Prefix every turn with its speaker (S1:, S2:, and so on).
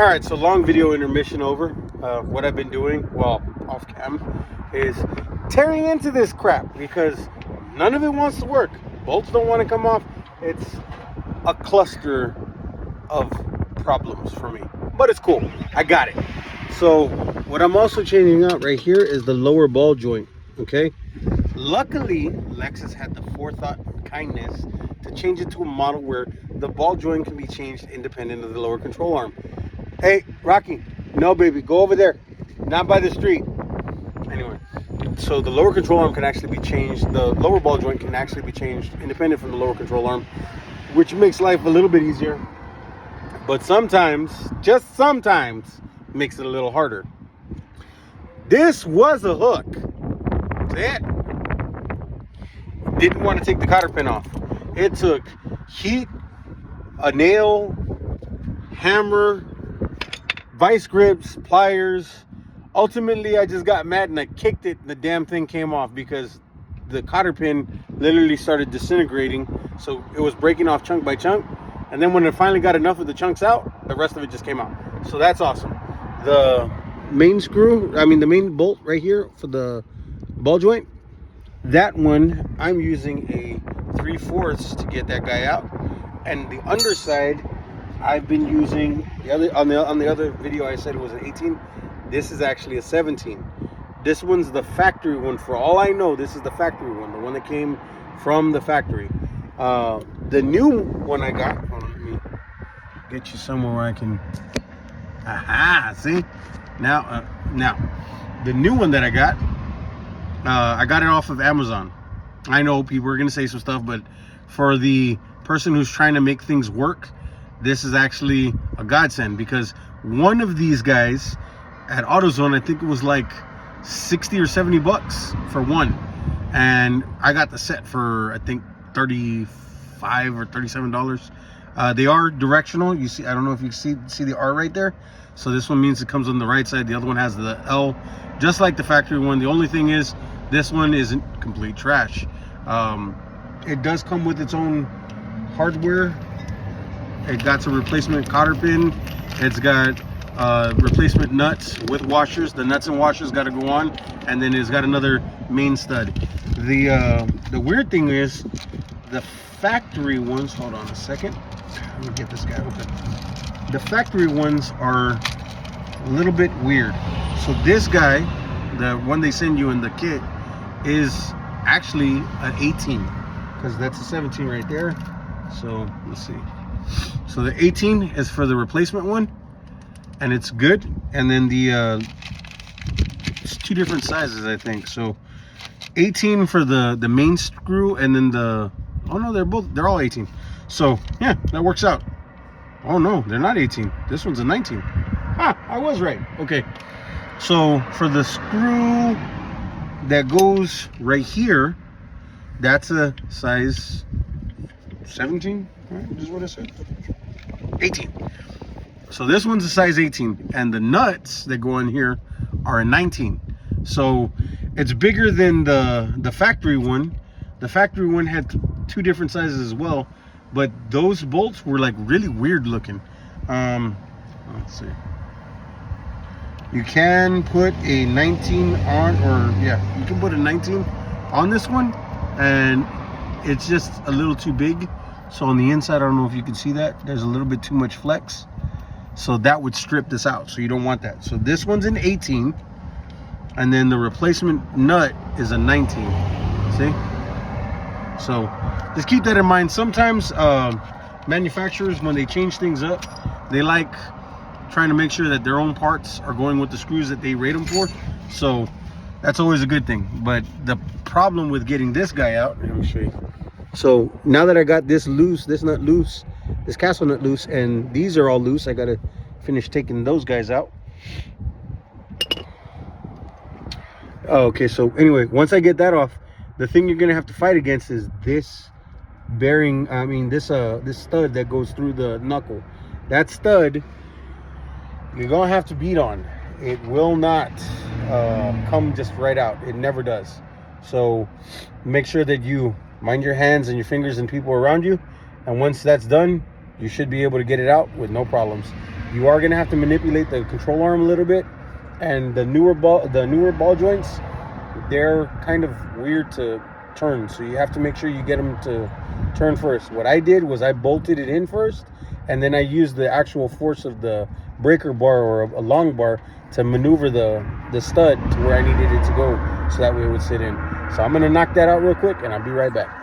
S1: All right, so long video intermission over. What I've been doing, well, off cam, is tearing into this crap because none of it wants to work. Bolts don't want to come off. It's a cluster of problems for me, but it's cool. I got it. So what I'm also changing out right here is the lower ball joint. Okay. Luckily, Lexus had the forethought and kindness to change it to a model where the ball joint can be changed independent of the lower control arm. Hey, Rocky, no baby, go over there. Not by the street. Anyway, so the lower control arm can actually be changed. The lower ball joint can actually be changed independent from the lower control arm, which makes life a little bit easier. But sometimes, just sometimes, makes it a little harder. This was a hook. That's it. Didn't want to take the cotter pin off. It took heat, a nail, hammer, vice grips, pliers. Ultimately, I just got mad and I kicked it and the damn thing came off because the cotter pin literally started disintegrating. So it was breaking off chunk by chunk. And then when it finally got enough of the chunks out, the rest of it just came out. So that's awesome. The main screw, the main bolt right here for the ball joint, that one, I'm using a 3/4 to get that guy out. And the underside, I've been using on the other video I said it was an 18. This is actually a 17. This one's the factory one. For all I know, this is the factory one, the one that came from the factory. The new one I got, hold on, let me get you somewhere where I can, see? Now, the new one that I got it off of Amazon. I know people are gonna say some stuff, but for the person who's trying to make things work, this is actually a godsend, because one of these guys at AutoZone, I think it was like 60 or 70 bucks for one, and I got the set for I think $35 or $37. They are directional. You see, I don't know if you see the R right there. So this one means it comes on the right side. The other one has the L, just like the factory one. The only thing is, this one isn't complete trash. It does come with its own hardware. It got a replacement cotter pin. It's got replacement nuts with washers. The nuts and washers got to go on, and then it's got another main stud. The weird thing is the factory ones. Hold on a second. Let me get this guy open. The factory ones are a little bit weird. So this guy, the one they send you in the kit, is actually an 18, because that's a 17 right there. So let's see. So the 18 is for the replacement one, and it's good. And then it's two different sizes, I think. So 18 for the main screw, and then they're all 18. So yeah, that works out. Oh no, they're not 18. This one's a 19. I was right. Okay, so for the screw that goes right here, that's a size 17, right? Is what I said. 18. So this one's a size 18, and the nuts that go in here are a 19. So it's bigger than the factory one. The factory one had two different sizes as well, but those bolts were like really weird looking. Let's see. You can put a 19 on, or yeah, you can put a 19 on this one, and it's just a little too big. So on the inside, I don't know if you can see that, there's a little bit too much flex. So that would strip this out. So you don't want that. So this one's an 18, and then the replacement nut is a 19. See? So just keep that in mind. Sometimes manufacturers, when they change things up, they like trying to make sure that their own parts are going with the screws that they rate them for. So that's always a good thing. But the problem with getting this guy out, let me show you. So now that I got this loose, this nut loose, this castle nut loose, and these are all loose, I gotta finish taking those guys out. Okay, so anyway, once I get that off, the thing you're gonna have to fight against is this bearing, this stud that goes through the knuckle. That stud, you're gonna have to beat on. It will not come just right out. It never does. So make sure that you mind your hands and your fingers and people around you, and once that's done, you should be able to get it out with no problems. you are gonna have to manipulate the control arm a little bit, and the newer ball joints, they're kind of weird to turn, so you have to make sure you get them to turn first. What I did was I bolted it in first, and then I used the actual force of the breaker bar or a long bar to maneuver the stud to where I needed it to go, so that way it would sit in. So I'm gonna knock that out real quick, and I'll be right back.